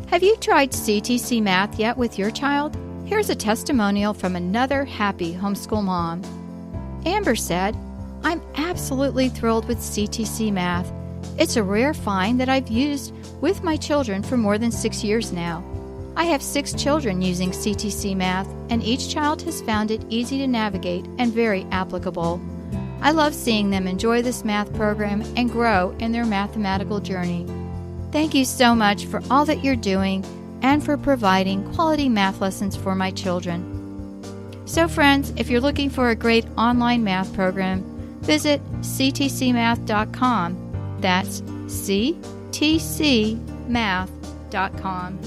Have you tried CTC Math yet with your child? Here's a testimonial from another happy homeschool mom. Amber said, "I'm absolutely thrilled with CTC Math. It's a rare find that I've used with my children for more than 6 years now. I have 6 children using CTC Math, and each child has found it easy to navigate and very applicable. I love seeing them enjoy this math program and grow in their mathematical journey. Thank you so much for all that you're doing and for providing quality math lessons for my children." So friends, if you're looking for a great online math program, visit ctcmath.com. That's ctcmath.com.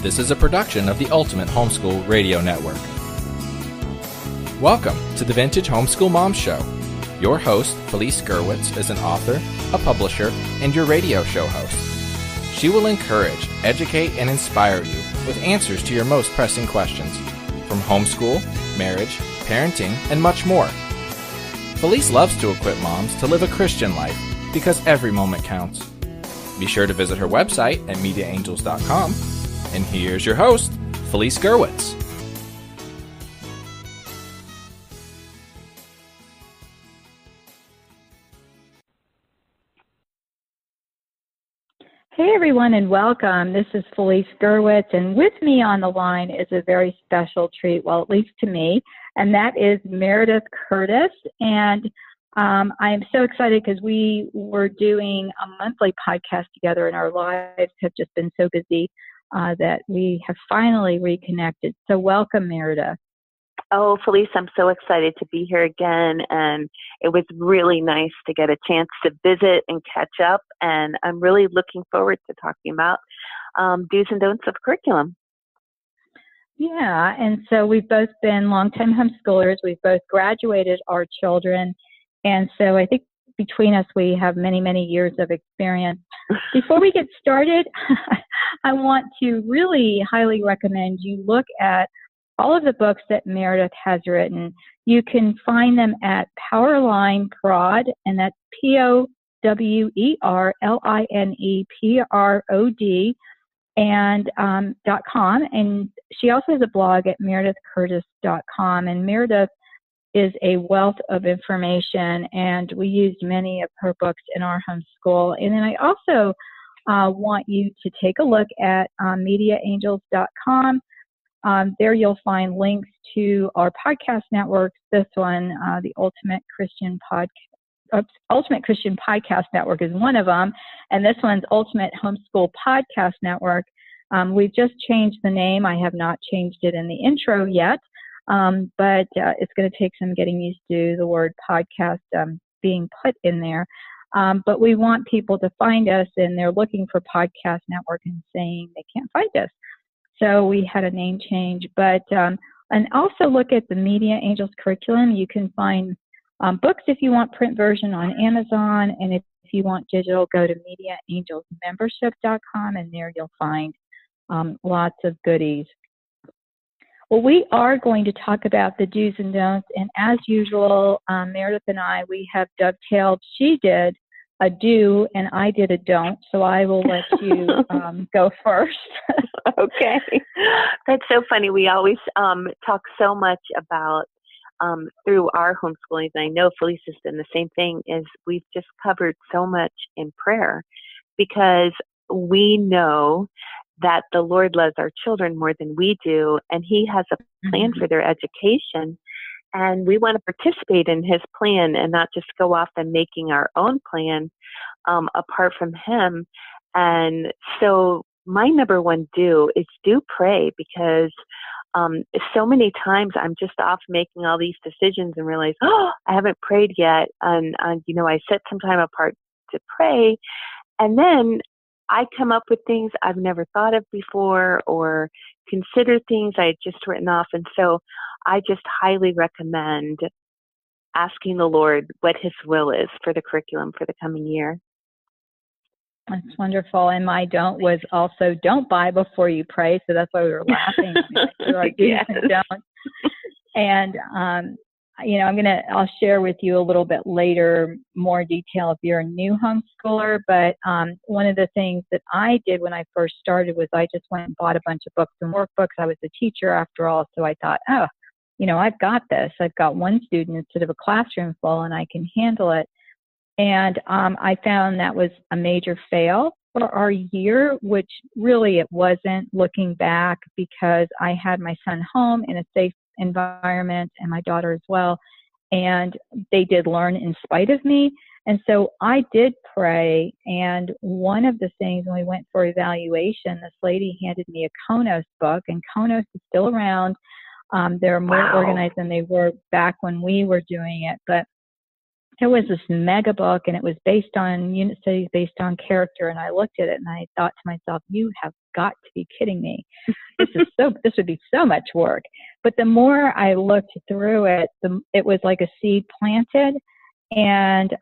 This is a production of the Ultimate Homeschool Radio Network. Welcome to the Vintage Homeschool Mom Show. Your host, Felice Gerwitz, is an author, a publisher, and your radio show host. She will encourage, educate, and inspire you with answers to your most pressing questions, from homeschool, marriage, parenting, and much more. Felice loves to equip moms to live a Christian life because every moment counts. Be sure to visit her website at mediaangels.com. And here's your host, Felice Gerwitz. Hey everyone, and welcome. This is Felice Gerwitz, and with me on the line is a very special treat, well, at least to me, and that is Meredith Curtis. And I am so excited because we were doing a monthly podcast together, and our lives have just been so busy that we have finally reconnected. So welcome, Meredith. Oh, Felice, I'm so excited to be here again, and it was really nice to get a chance to visit and catch up, and I'm really looking forward to talking about do's and don'ts of curriculum. Yeah, and so we've both been longtime homeschoolers. We've both graduated our children, and so I think between us we have many, many years of experience. Before we get started, I want to really highly recommend you look at all of the books that Meredith has written. You can find them at Powerline Prod, and that's POWERLINEPROD and .com. And she also has a blog at meredithcurtis.com. And Meredith is a wealth of information, and we used many of her books in our homeschool. And then I also want you to take a look at mediaangels.com. There you'll find links to our podcast networks. This one, the Ultimate Christian Podcast Network is one of them, and this one's Ultimate Homeschool Podcast Network. We've just changed the name. I have not changed it in the intro yet, but it's going to take some getting used to the word podcast being put in there. But we want people to find us, and they're looking for Podcast Network and saying they can't find us. So we had a name change, but and also look at the Media Angels curriculum. You can find books if you want print version on Amazon, and if you want digital, go to mediaangelsmembership.com, and there you'll find lots of goodies. Well, we are going to talk about the do's and don'ts, and as usual, Meredith and I, we have dovetailed. She did a do, and I did a don't, so I will let you go first. Okay. That's so funny. We always talk so much about, through our homeschooling, and I know Felice has done the same thing, is we've just covered so much in prayer, because we know that the Lord loves our children more than we do, and He has a plan for their education, and we want to participate in His plan and not just go off and making our own plan apart from Him. And so my number one do is do pray, because so many times I'm just off making all these decisions and realize, oh, I haven't prayed yet. And, I set some time apart to pray. And then I come up with things I've never thought of before, or consider things I had just written off. And so I just highly recommend asking the Lord what His will is for the curriculum for the coming year. That's wonderful. And my don't was also don't buy before you pray. So that's why we were laughing. Yes. And I'll share with you a little bit later more detail if you're a new homeschooler, but one of the things that I did when I first started was I just went and bought a bunch of books and workbooks. I was a teacher after all, so I thought, I've got this. I've got one student instead of a classroom full, and I can handle it. And I found that was a major fail for our year, which really it wasn't looking back, because I had my son home in a safe environment and my daughter as well. And they did learn in spite of me. And so I did pray. And one of the things when we went for evaluation, this lady handed me a Konos book, and Konos is still around. They're more organized than they were back when we were doing it. But it was this mega book, and it was based on unit studies, based on character. And I looked at it and I thought to myself, you have got to be kidding me. This would be so much work. But the more I looked through it, it was like a seed planted. And,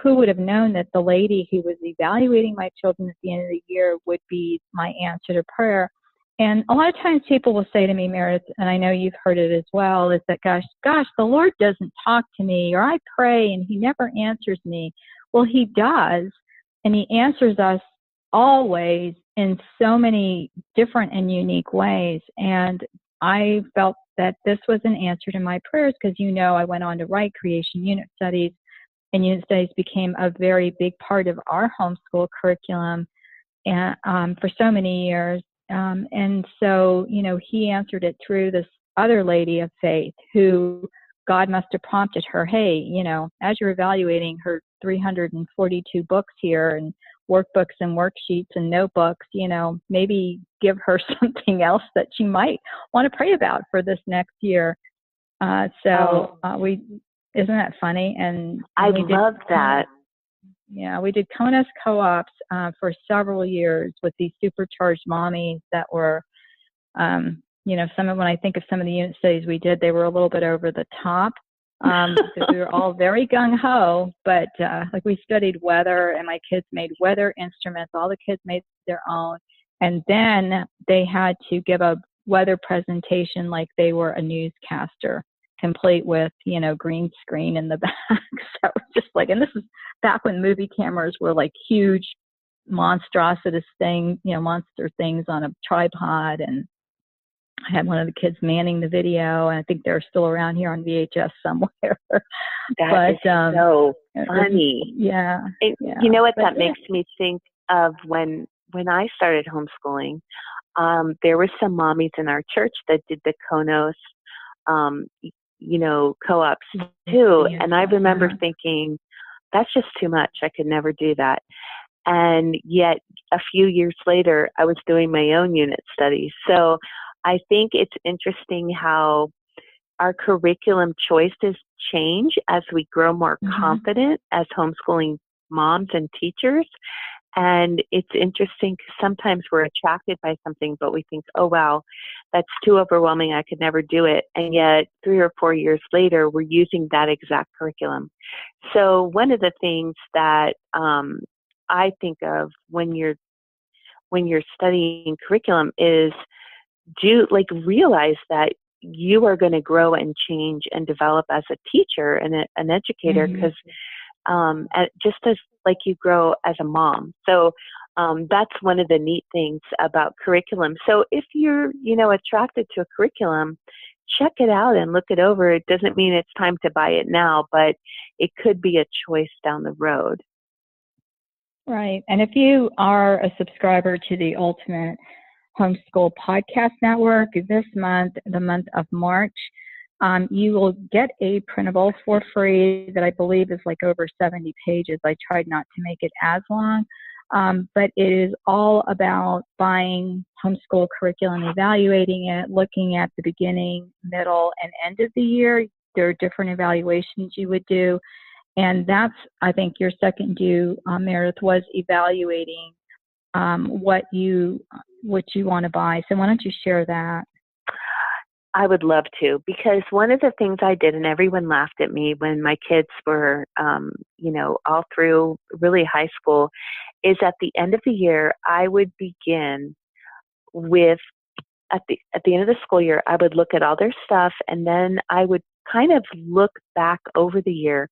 who would have known that the lady who was evaluating my children at the end of the year would be my answer to prayer. And a lot of times people will say to me, Meredith, and I know you've heard it as well, is that, gosh, the Lord doesn't talk to me, or I pray and he never answers me. Well, he does, and he answers us always in so many different and unique ways. And I felt that this was an answer to my prayers because, I went on to write creation unit studies, and unit studies became a very big part of our homeschool curriculum and for so many years. And so, he answered it through this other lady of faith who God must have prompted her, hey, as you're evaluating her 342 books here and workbooks and worksheets and notebooks, maybe give her something else that she might want to pray about for this next year. Isn't that funny? And I love that. Yeah, we did Konos co-ops for several years with these supercharged mommies that were, when I think of some of the unit studies we did, they were a little bit over the top. Because we were all very gung-ho, but we studied weather, and my kids made weather instruments. All the kids made their own. And then they had to give a weather presentation like they were a newscaster, complete with, green screen in the back. So it was just and this is back when movie cameras were like huge monster things on a tripod. And I had one of the kids manning the video, and I think they're still around here on VHS somewhere. That is so funny. Yeah. You know what that makes me think of when I started homeschooling, there were some mommies in our church that did the Konos, co-ops too. And I remember thinking, that's just too much. I could never do that. And yet a few years later, I was doing my own unit studies. So I think it's interesting how our curriculum choices change as we grow more confident as homeschooling moms and teachers. And it's interesting because sometimes we're attracted by something, but we think, oh, wow, that's too overwhelming. I could never do it. And yet 3 or 4 years later, we're using that exact curriculum. So one of the things that I think of when you're studying curriculum is realize that you are going to grow and change and develop as a teacher and an educator, because just as you grow as a mom. So that's one of the neat things about curriculum. So if you're, attracted to a curriculum, check it out and look it over. It doesn't mean it's time to buy it now, but it could be a choice down the road. Right. And if you are a subscriber to the Ultimate Homeschool Podcast Network, this month, the month of March, you will get a printable for free that I believe is over 70 pages. I tried not to make it as long, but it is all about buying homeschool curriculum, evaluating it, looking at the beginning, middle, and end of the year. There are different evaluations you would do. And that's, I think, your second due, Meredith, was evaluating what you want to buy. So why don't you share that? I would love to, because one of the things I did, and everyone laughed at me when my kids were, all through really high school, is at the end of the year, I would begin with, at the end of the school year, I would look at all their stuff, and then I would kind of look back over the year,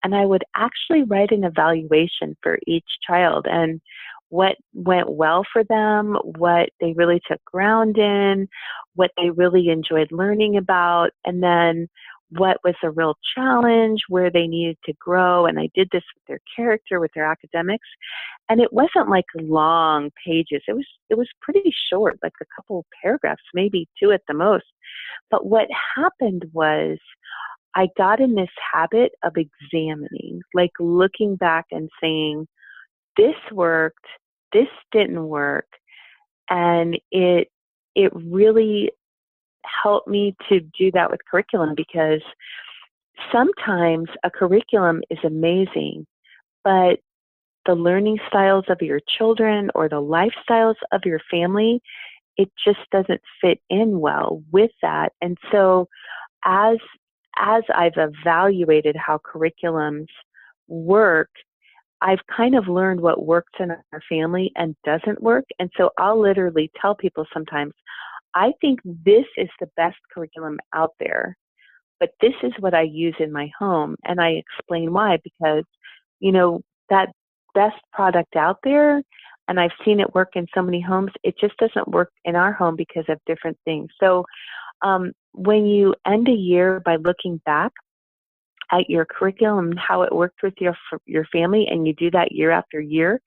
and I would actually write an evaluation for each child and what went well for them, what they really took ground in, what they really enjoyed learning about, and then what was a real challenge, where they needed to grow. And I did this with their character, with their academics. And it wasn't like long pages. It was pretty short, like a couple paragraphs, maybe 2 at the most. But what happened was I got in this habit of examining, like looking back and saying, this worked, this didn't work. And it really helped me to do that with curriculum, because sometimes a curriculum is amazing, but the learning styles of your children or the lifestyles of your family, it just doesn't fit in well with that. And so as I've evaluated how curriculums work, I've kind of learned what works in our family and doesn't work. And so I'll literally tell people sometimes, I think this is the best curriculum out there, but this is what I use in my home. And I explain why, because, that best product out there, and I've seen it work in so many homes, it just doesn't work in our home because of different things. So when you end a year by looking back at your curriculum and how it worked with your family, and you do that year after year,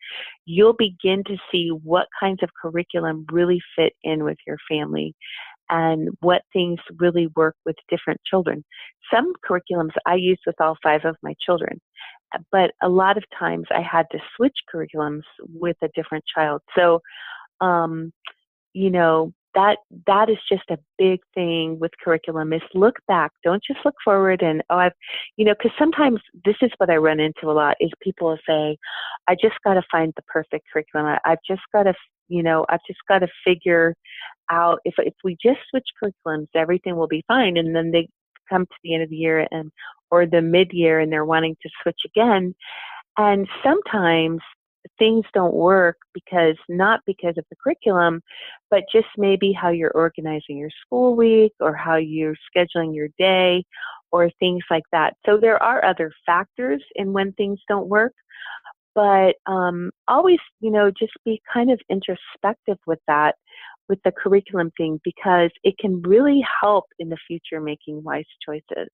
you'll begin to see what kinds of curriculum really fit in with your family and what things really work with different children. Some curriculums I used with all 5 of my children, but a lot of times I had to switch curriculums with a different child. So, that is just a big thing with curriculum, is look back. Don't just look forward and, because sometimes this is what I run into a lot, is people say, I just got to find the perfect curriculum. I've just got to figure out if we just switch curriculums, everything will be fine. And then they come to the end of the year or the mid-year and they're wanting to switch again. And sometimes things don't work not because of the curriculum, but just maybe how you're organizing your school week or how you're scheduling your day or things like that. So there are other factors in when things don't work, but always, just be kind of introspective with that, with the curriculum thing, because it can really help in the future making wise choices.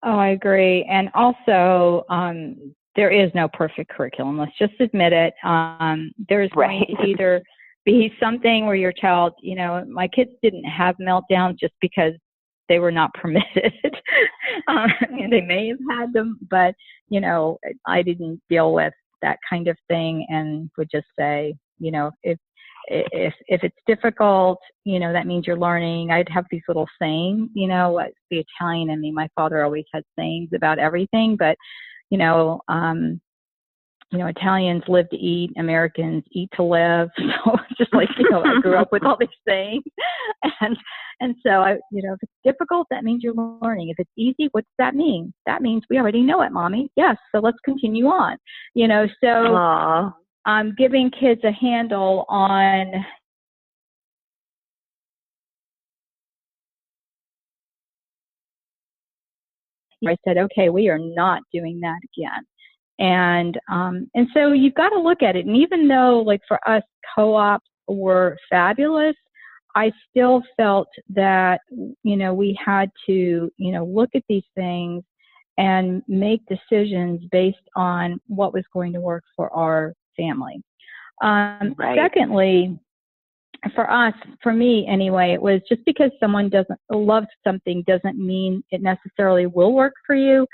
Oh, I agree. And also, there is no perfect curriculum. Let's just admit it. There's going to either be something where your child, my kids didn't have meltdowns just because they were not permitted. They may have had them, but, I didn't deal with that kind of thing and would just say, if it's difficult, that means you're learning. I'd have these little sayings, the Italian in me. My father always had sayings about everything, but Italians live to eat, Americans eat to live. So just like, I grew up with all these things. And so if it's difficult, that means you're learning. If it's easy, what does that mean? That means we already know it, Mommy. Yes. So let's continue on, so giving kids a handle on, I said, okay, we are not doing that again. And so you've got to look at it. And even though, like for us, co-ops were fabulous, I still felt that, we had to, look at these things and make decisions based on what was going to work for our family. Right. Secondly, for me anyway, it was just because someone loves something doesn't mean it necessarily will work for you.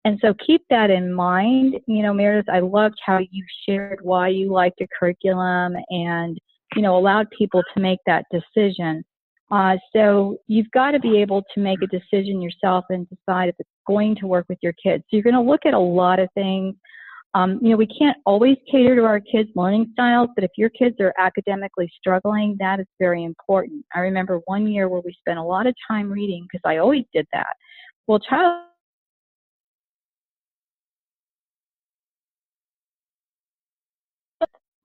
And so keep that in mind. Meredith, I loved how you shared why you liked the curriculum and, allowed people to make that decision. So you've got to be able to make a decision yourself and decide if it's going to work with your kids. So you're going to look at a lot of things. We can't always cater to our kids' learning styles, but if your kids are academically struggling, that is very important. I remember one year where we spent a lot of time reading because I always did that. Well,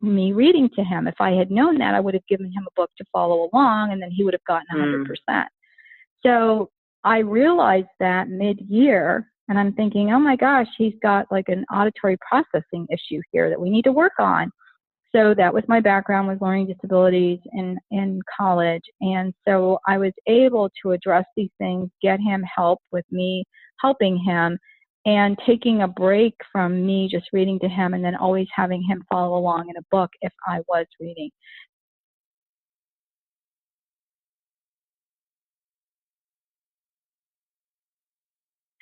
me reading to him. If I had known that, I would have given him a book to follow along, and then he would have gotten 100%. So I realized that mid-year, and I'm thinking, oh my gosh, he's got like an auditory processing issue here that we need to work on. So that was my background, with learning disabilities in college. And so I was able to address these things, get him help with me helping him, and taking a break from me just reading to him, and then always having him follow along in a book if I was reading.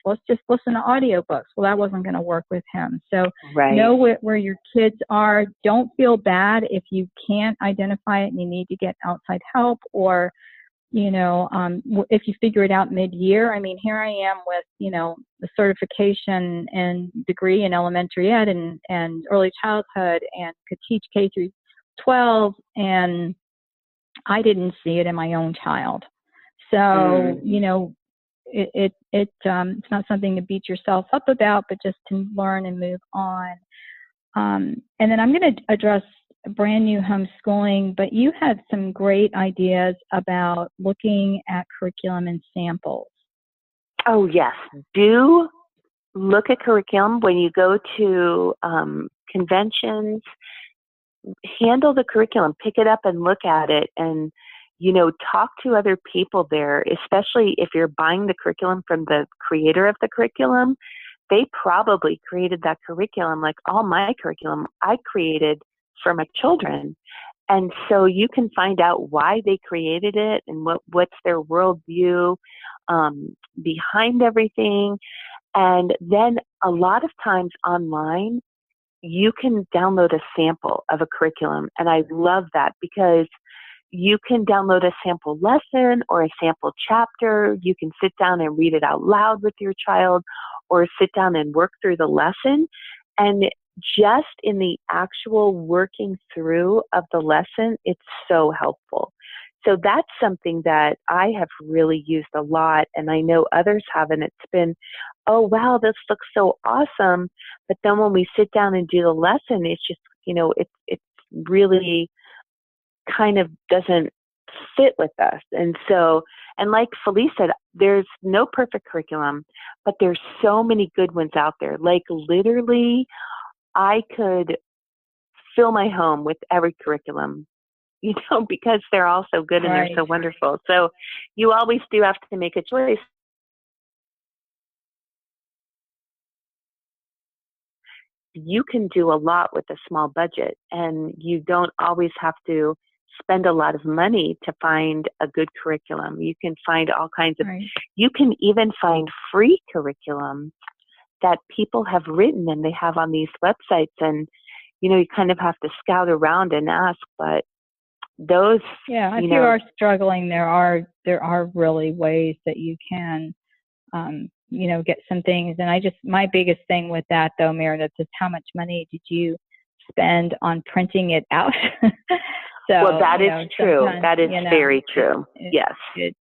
Let's just listen to audiobooks. Well, that wasn't going to work with him. So know where your kids are. Don't feel bad if you can't identify it and you need to get outside help, or, if you figure it out mid-year. I mean, here I am with, the certification and degree in elementary ed and early childhood, and could teach K through 12, and I didn't see it in my own child. So, it's not something to beat yourself up about, but just to learn and move on. And then I'm going to address brand new homeschooling, but you had some great ideas about looking at curriculum and samples. Oh, yes. Do look at curriculum when you go to conventions. Handle the curriculum, pick it up and look at it, and talk to other people there, especially if you're buying the curriculum from the creator of the curriculum. They probably created that curriculum, like all my curriculum I created for my children. And so you can find out why they created it and what's their worldview behind everything. And then a lot of times online, you can download a sample of a curriculum. And I love that, because you can download a sample lesson or a sample chapter. You can sit down and read it out loud with your child, or sit down and work through the lesson. And just in the actual working through of the lesson, it's so helpful. So that's something that I have really used a lot, and I know others have, and it's been, oh, wow, this looks so awesome. But then when we sit down and do the lesson, it's just, it's really kind of doesn't fit with us. And so, and like Felice said, there's no perfect curriculum, but there's so many good ones out there. Like literally, I could fill my home with every curriculum, because they're all so good and they're so wonderful. So you always do have to make a choice. You can do a lot with a small budget, and you don't always have to spend a lot of money to find a good curriculum. You can find all kinds of, you can even find free curriculum that people have written and they have on these websites. And, you kind of have to scout around and ask, but those, if you are struggling, there are really ways that you can, get some things. And my biggest thing with that though, Meredith, is how much money did you spend on printing it out? So, well, that is true. That is very true. Yes. It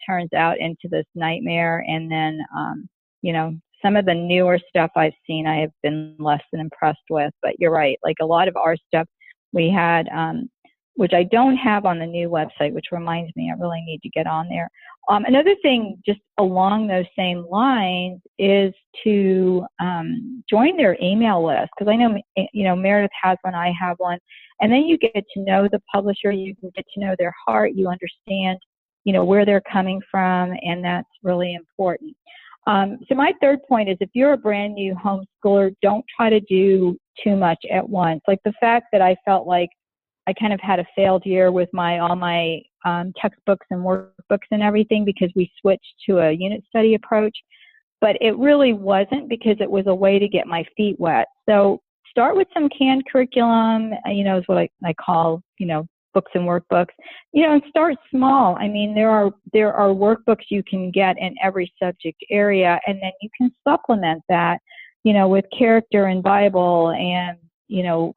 turns out into this nightmare. And then, some of the newer stuff I've seen, I have been less than impressed with. But you're right. Like a lot of our stuff we had, which I don't have on the new website, which reminds me I really need to get on there. Another thing just along those same lines is to join their email list, because I know, Meredith has one, I have one. And then you get to know the publisher, you can get to know their heart, you understand, where they're coming from, and that's really important. So my third point is, if you're a brand new homeschooler, don't try to do too much at once. Like the fact that I felt like I kind of had a failed year with all my textbooks and workbooks and everything, because we switched to a unit study approach. But it really wasn't, because it was a way to get my feet wet. So start with some canned curriculum, is what I call, books and workbooks, and start small. I mean, there are workbooks you can get in every subject area, and then you can supplement that, with character and Bible and,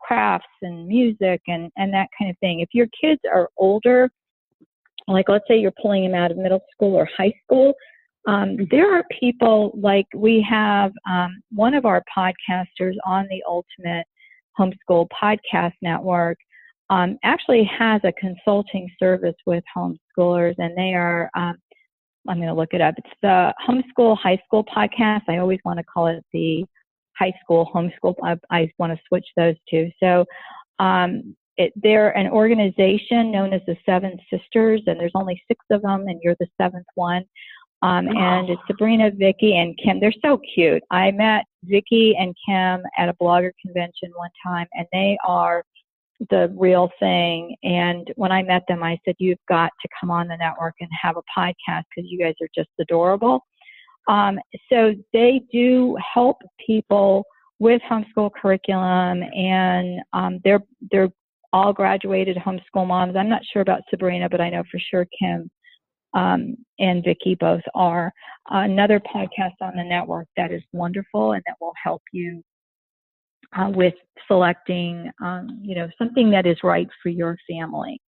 crafts and music and that kind of thing. If your kids are older, like let's say you're pulling them out of middle school or high school, there are people, like we have one of our podcasters on the Ultimate Homeschool Podcast Network actually has a consulting service with homeschoolers, and they are I'm going to look it up. It's the Homeschool High School podcast. I always want to call it the High School Homeschool. I want to switch those two. So they're an organization known as the Seven Sisters, and there's only 6 of them, and you're the 7th one. And it's Sabrina, Vicky, and Kim. They're so cute. I met Vicky and Kim at a blogger convention one time, and they are the real thing. And when I met them, I said, you've got to come on the network and have a podcast because you guys are just adorable. So they do help people with homeschool curriculum, and they're all graduated homeschool moms. I'm not sure about Sabrina, but I know for sure Kim and Vicky both are. Another podcast on the network that is wonderful and that will help you with selecting, something that is right for your family.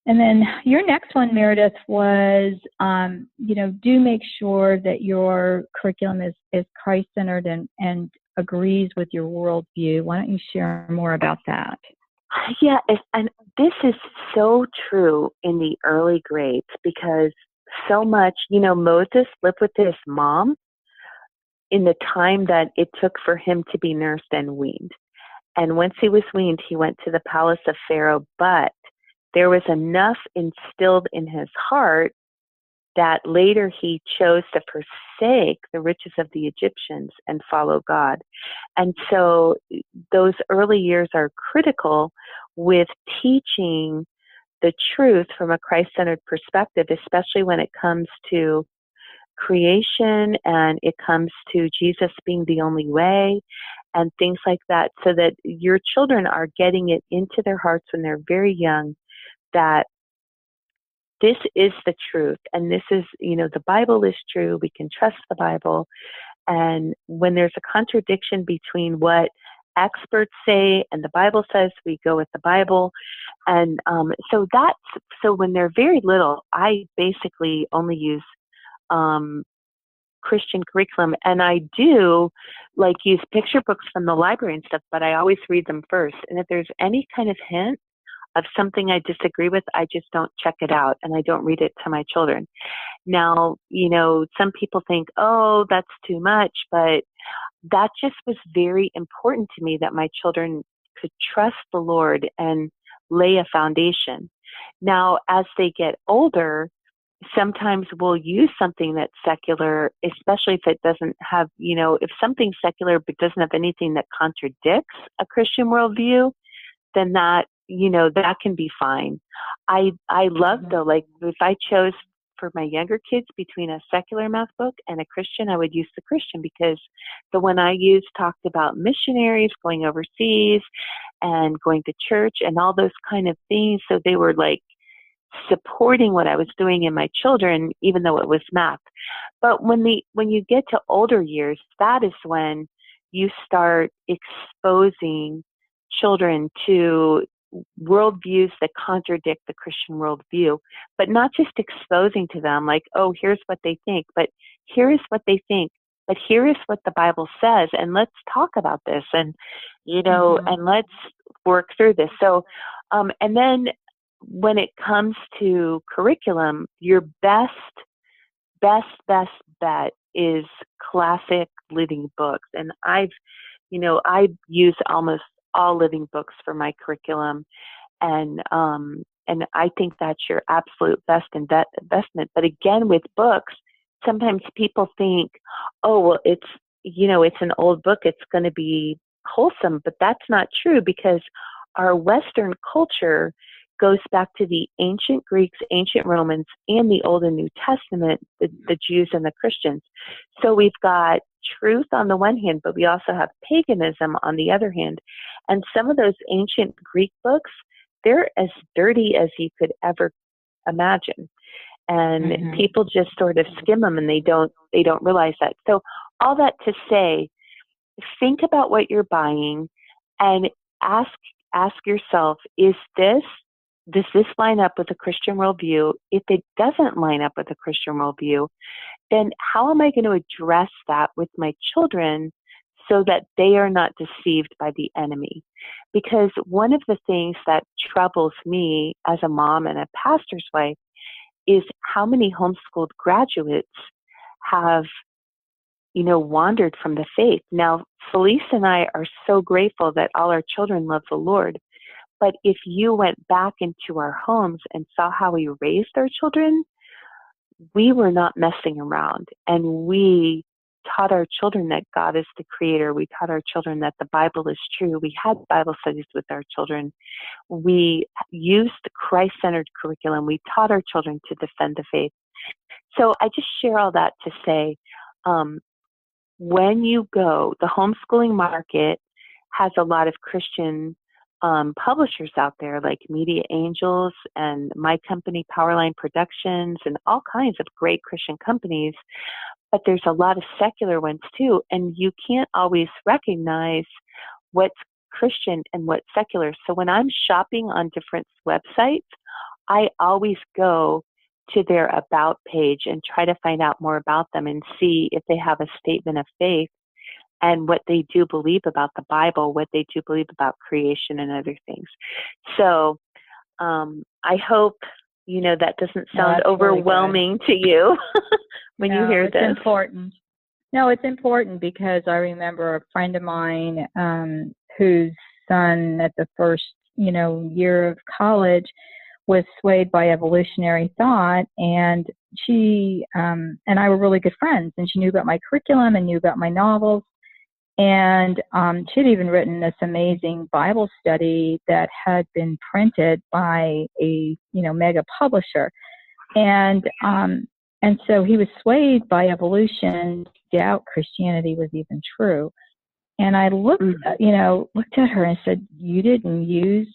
And then your next one, Meredith, was, do make sure that your curriculum is Christ-centered and agrees with your worldview. Why don't you share more about that? Yeah, and this is so true in the early grades because so much, Moses lived with his mom in the time that it took for him to be nursed and weaned. And once he was weaned, he went to the palace of Pharaoh, but there was enough instilled in his heart that later he chose to forsake the riches of the Egyptians and follow God. And so those early years are critical with teaching the truth from a Christ-centered perspective, especially when it comes to creation and it comes to Jesus being the only way and things like that, so that your children are getting it into their hearts when they're very young that this is the truth, and this is, the Bible is true. We can trust the Bible. And when there's a contradiction between what experts say and the Bible says, we go with the Bible. And so when they're very little, I basically only use Christian curriculum, and I do use picture books from the library and stuff, but I always read them first. And if there's any kind of hint of something I disagree with, I just don't check it out and I don't read it to my children. Now, some people think, oh, that's too much, but that just was very important to me that my children could trust the Lord and lay a foundation. Now, as they get older, sometimes we'll use something that's secular, especially if it doesn't have, if something's secular but doesn't have anything that contradicts a Christian worldview, then that can be fine. I love though, if I chose for my younger kids between a secular math book and a Christian, I would use the Christian because the one I used talked about missionaries going overseas and going to church and all those kind of things. So they were supporting what I was doing in my children, even though it was math. But when you get to older years, that is when you start exposing children to worldviews that contradict the Christian worldview, but not just exposing to them oh, here's what they think, but here is what they think, but here is what the Bible says, and let's talk about this, and and let's work through this. So, and then when it comes to curriculum, your best bet is classic living books, and I use almost all living books for my curriculum, and I think that's your absolute best investment. But again, with books, sometimes people think, oh, well, it's an old book, it's going to be wholesome, but that's not true because our Western culture goes back to the ancient Greeks, ancient Romans, and the Old and New Testament, the Jews and the Christians. So we've got truth on the one hand, but we also have paganism on the other hand. And some of those ancient Greek books, they're as dirty as you could ever imagine. And people just sort of skim them and they don't realize that. So all that to say, think about what you're buying and ask yourself, does this line up with a Christian worldview? If it doesn't line up with a Christian worldview, then how am I going to address that with my children so that they are not deceived by the enemy? Because one of the things that troubles me as a mom and a pastor's wife is how many homeschooled graduates have, wandered from the faith. Now, Felice and I are so grateful that all our children love the Lord. But if you went back into our homes and saw how we raised our children, we were not messing around. And we taught our children that God is the creator. We taught our children that the Bible is true. We had Bible studies with our children. We used Christ-centered curriculum. We taught our children to defend the faith. So I just share all that to say, when you go, the homeschooling market has a lot of Christian publishers out there like Media Angels and my company, Powerline Productions, and all kinds of great Christian companies. But there's a lot of secular ones too, and you can't always recognize what's Christian and what's secular. So when I'm shopping on different websites, I always go to their About page and try to find out more about them and see if they have a statement of faith and what they do believe about the Bible, what they do believe about creation and other things. So I hope, that doesn't sound overwhelming to you when you hear this. It's important. No, it's important because I remember a friend of mine whose son at the first, year of college was swayed by evolutionary thought, and she and I were really good friends, and she knew about my curriculum and knew about my novels. And she'd even written this amazing Bible study that had been printed by a, mega publisher. And so he was swayed by evolution, to doubt Christianity was even true. And I looked at her and said, you didn't use,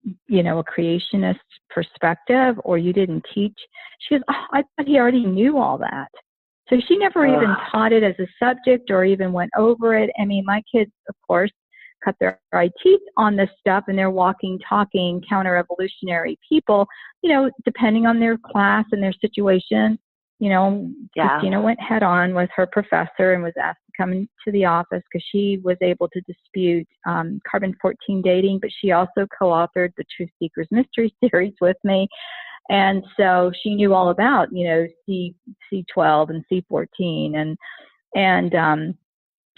a creationist perspective, or you didn't teach. She goes, I thought he already knew all that. So she never even taught it as a subject or even went over it. I mean, my kids, of course, cut their eye teeth on this stuff, and they're walking, talking, counter-evolutionary people, depending on their class and their situation. Christina went head on with her professor and was asked to come into the office because she was able to dispute carbon-14 dating, but she also co-authored the Truth Seekers Mystery Series with me. And so she knew all about, C12 and C14 and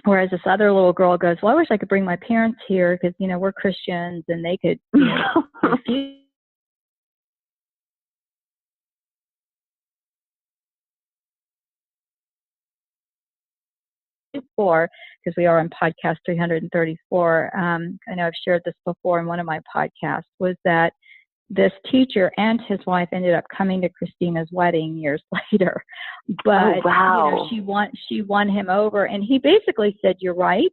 whereas this other little girl goes, well, I wish I could bring my parents here because, we're Christians and they could, refuse because we are on podcast 334. I know I've shared this before in one of my podcasts, was that this teacher and his wife ended up coming to Christina's wedding years later. But she won him over, and he basically said, you're right.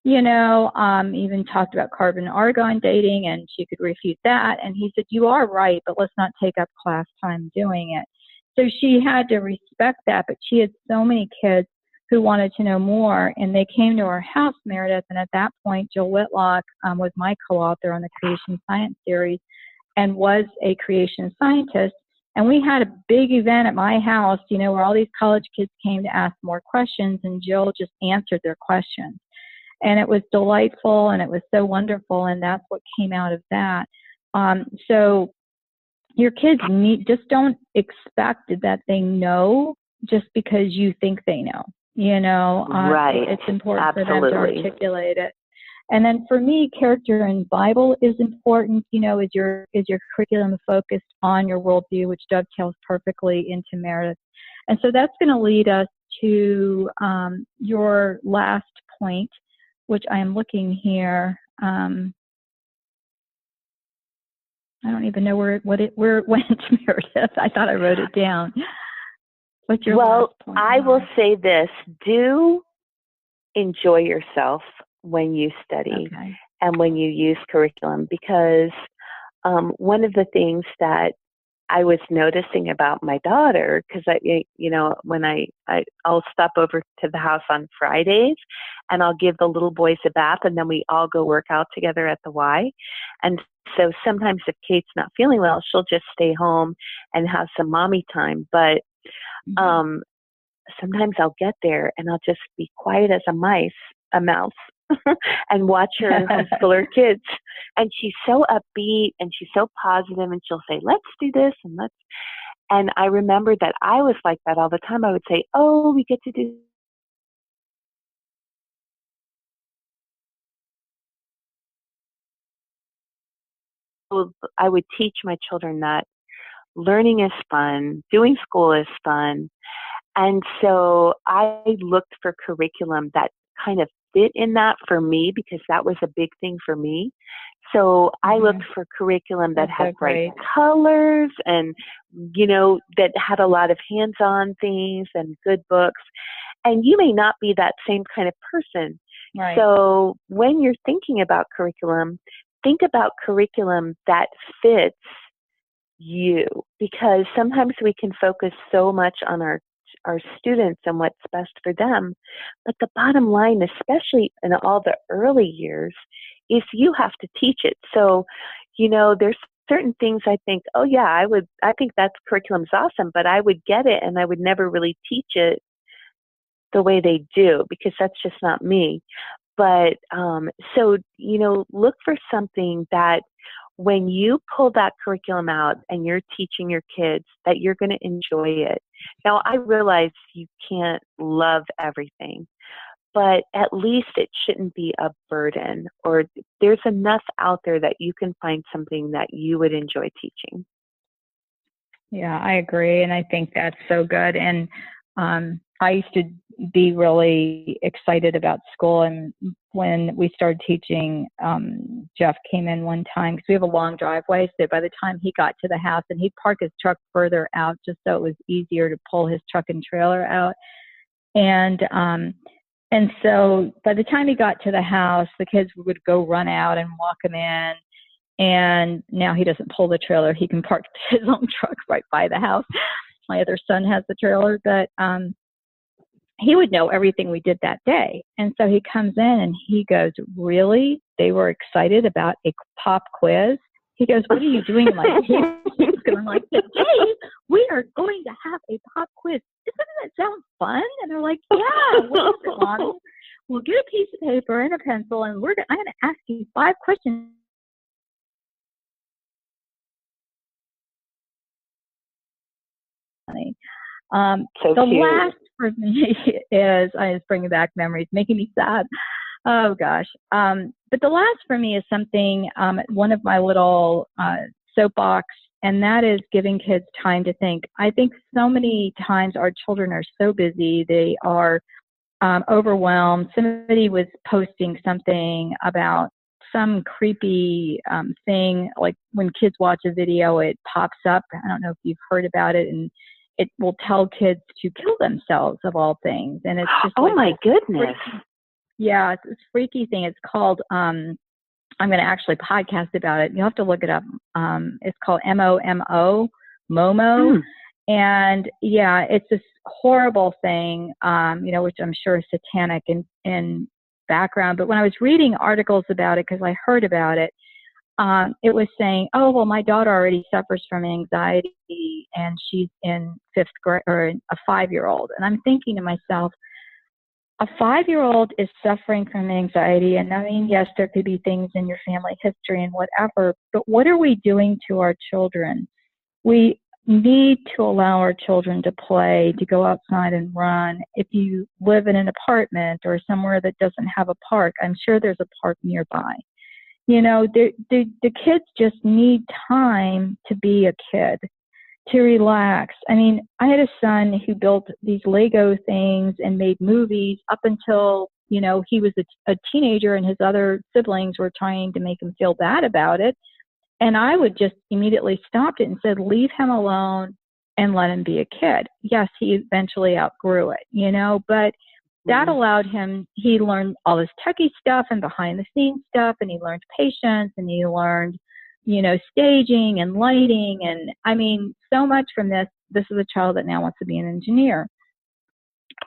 Even talked about carbon argon dating, and she could refute that. And he said, you are right, but let's not take up class time doing it. So she had to respect that, but she had so many kids who wanted to know more, and they came to our house, Meredith, and at that point, Jill Whitlock was my co-author on the Creation Science series and was a creation scientist. And we had a big event at my house, where all these college kids came to ask more questions, and Jill just answered their questions. And it was delightful, and it was so wonderful, and that's what came out of that. So your kids just don't expect that they know just because you think they know. Right. It's important Absolutely. for them to articulate it. And then for me, character in Bible is important. Is your curriculum focused on your worldview, which dovetails perfectly into Meredith. And so that's going to lead us to your last point, which I am looking here. I don't even know where it went, Meredith. I thought I wrote it down. What's your last point? I will say this: do enjoy yourself when you study and when you use curriculum, because one of the things that I was noticing about my daughter, because when I'll stop over to the house on Fridays and I'll give the little boys a bath, and then we all go work out together at the Y. And so sometimes if Kate's not feeling well, she'll just stay home and have some mommy time. But sometimes I'll get there and I'll just be quiet as a mouse, and watch her homeschool her kids. And she's so upbeat and she's so positive, and she'll say, let's do this And I remember that I was like that all the time. I would say, oh, we get to do. I would teach my children that learning is fun, doing school is fun. And so I looked for curriculum that kind of fit in that for me, because that was a big thing for me. So I looked for curriculum that had bright colors and, that had a lot of hands-on things and good books. And you may not be that same kind of person. Right. So when you're thinking about curriculum, think about curriculum that fits you, because sometimes we can focus so much on our students and what's best for them. But the bottom line, especially in all the early years, is you have to teach it. So, there's certain things I think, oh yeah, I think that curriculum's awesome, but I would get it and I would never really teach it the way they do, because that's just not me. But, so, look for something that when you pull that curriculum out and you're teaching your kids, that you're going to enjoy it. Now, I realize you can't love everything, but at least it shouldn't be a burden, or there's enough out there that you can find something that you would enjoy teaching. Yeah, I agree. And I think that's so good. And I used to be really excited about school. And when we started teaching, Jeff came in one time, because we have a long driveway. So by the time he got to the house, and he'd park his truck further out just so it was easier to pull his truck and trailer out. And so by the time he got to the house, the kids would go run out and walk him in. And now he doesn't pull the trailer. He can park his own truck right by the house. My other son has the trailer, but he would know everything we did that day. And so he comes in and he goes, really? They were excited about a pop quiz? He goes, what are you doing in my kids? And I'm like, today we are going to have a pop quiz. Doesn't that sound fun? And they're like, yeah, what is it, Mommy? We'll get a piece of paper and a pencil, and I'm going to ask you 5 questions. So the cute. last for me is, I just bringing back memories, making me sad. Oh gosh. But the last for me is something, one of my little soapbox, and that is giving kids time to think. I think so many times our children are so busy, they are overwhelmed. Somebody was posting something about some creepy thing, like when kids watch a video, it pops up. I don't know if you've heard about it, and it will tell kids to kill themselves, of all things. And it's just oh my goodness. Yeah, it's this freaky thing. It's called, I'm going to actually podcast about it. You'll have to look it up. It's called MOMO. And yeah, it's this horrible thing, which I'm sure is satanic in background. But when I was reading articles about it, because I heard about it, it was saying, oh, well, my daughter already suffers from anxiety and she's in 5th grade, or a 5-year-old. And I'm thinking to myself, a 5-year-old is suffering from anxiety. And I mean, yes, there could be things in your family history and whatever, but what are we doing to our children? We need to allow our children to play, to go outside and run. If you live in an apartment or somewhere that doesn't have a park, I'm sure there's a park nearby. The kids just need time to be a kid, to relax. I mean, I had a son who built these Lego things and made movies up until, he was a teenager, and his other siblings were trying to make him feel bad about it. And I would just immediately stop it and said, leave him alone and let him be a kid. Yes, he eventually outgrew it, but that allowed him, he learned all this techie stuff and behind the scenes stuff, and he learned patience, and he learned, staging and lighting. And I mean, so much from this. This is a child that now wants to be an engineer.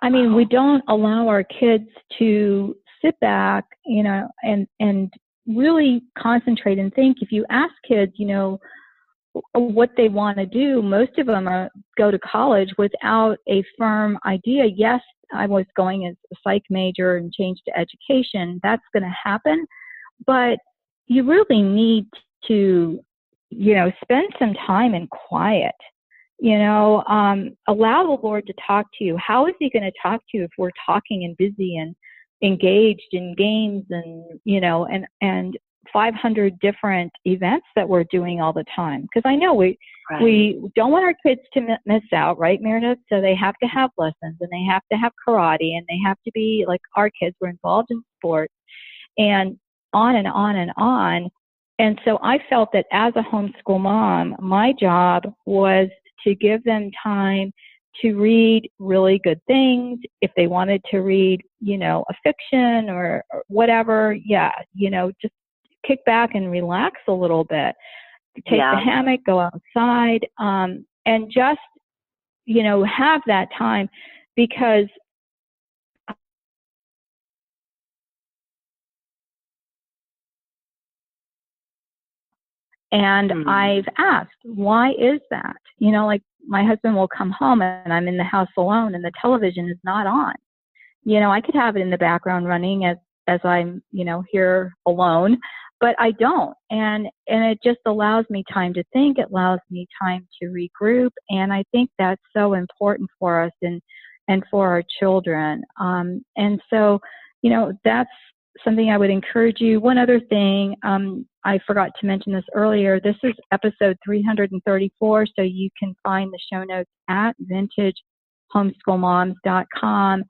I mean, we don't allow our kids to sit back, and really concentrate and think. If you ask kids, what they want to do, most of them go to college without a firm idea. Yes, I was going as a psych major and changed to education. That's going to happen. But you really need to, spend some time in quiet allow the Lord to talk to you. How is he going to talk to you if we're talking and busy and engaged in games and 500 different events that we're doing all the time? Because I know we don't want our kids to miss out, right, Meredith? So they have to have lessons, and they have to have karate, and they have to be like our kids were involved in sports, and on and on and on. And so I felt that as a homeschool mom, my job was to give them time to read really good things. If they wanted to read, a fiction or whatever, just kick back and relax a little bit. Take the hammock, go outside, and just, have that time, because I've asked, why is that? Like my husband will come home and I'm in the house alone and the television is not on. I could have it in the background running as I'm, here alone, but I don't. And it just allows me time to think. It allows me time to regroup. And I think that's so important for us and for our children. And so, that's something I would encourage you. One other thing, I forgot to mention this earlier. This is episode 334, so you can find the show notes at vintagehomeschoolmoms.com.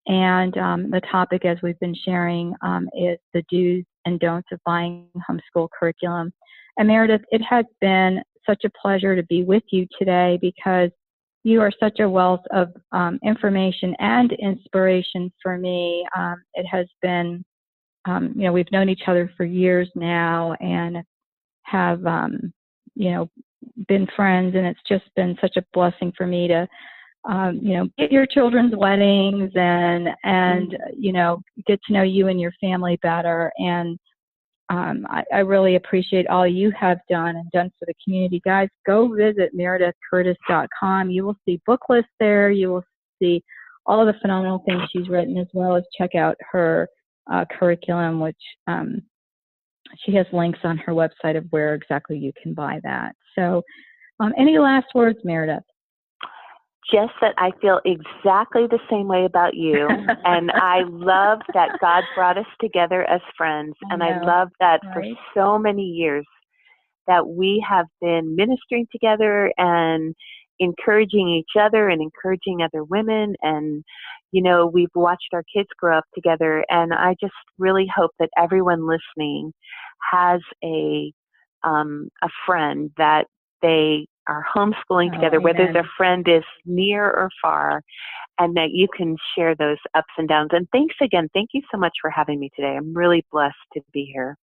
And the topic, as we've been sharing, is the do's and don'ts of buying homeschool curriculum. And Meredith, it has been such a pleasure to be with you today, because you are such a wealth of information and inspiration for me. It has been, we've known each other for years now and have, been friends, and it's just been such a blessing for me to get your children's weddings and get to know you and your family better. And I really appreciate all you have done for the community. Guys, go visit meredithcurtis.com. You will see book lists there. You will see all of the phenomenal things she's written, as well as check out her curriculum, which she has links on her website of where exactly you can buy that. So any last words, Meredith? Just that I feel exactly the same way about you. And I love that God brought us together as friends. And I love that for so many years that we have been ministering together and encouraging each other and encouraging other women. And, we've watched our kids grow up together. And I just really hope that everyone listening has a friend that they are homeschooling together, whether their friend is near or far, and that you can share those ups and downs. And thanks again. Thank you so much for having me today. I'm really blessed to be here.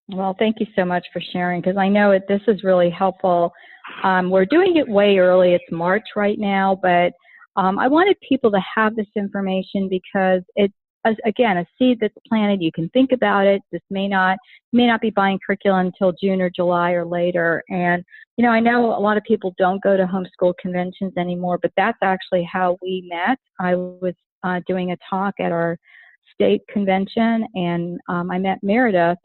Well, thank you so much for sharing, because I know this is really helpful. We're doing it way early. It's March right now, but I wanted people to have this information, because it's, again, a seed that's planted. You can think about it. This may not be buying curriculum until June or July or later. And, I know a lot of people don't go to homeschool conventions anymore, but that's actually how we met. I was doing a talk at our state convention, and I met Meredith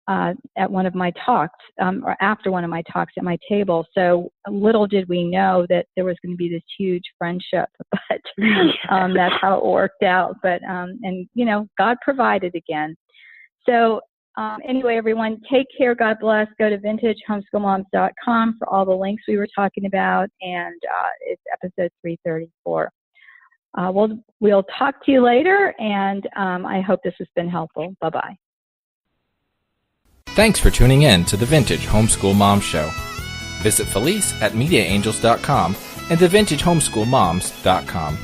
at one of my talks, or after one of my talks at my table. So little did we know that there was going to be this huge friendship, but that's how it worked out. But, God provided again. So anyway, everyone, take care. God bless. Go to vintagehomeschoolmoms.com for all the links we were talking about. And it's episode 334. We'll talk to you later, and I hope this has been helpful. Bye-bye. Thanks for tuning in to the Vintage Homeschool Mom Show. Visit Felice at MediaAngels.com and TheVintageHomeschoolMoms.com.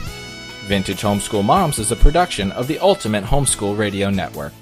Vintage Homeschool Moms is a production of the Ultimate Homeschool Radio Network.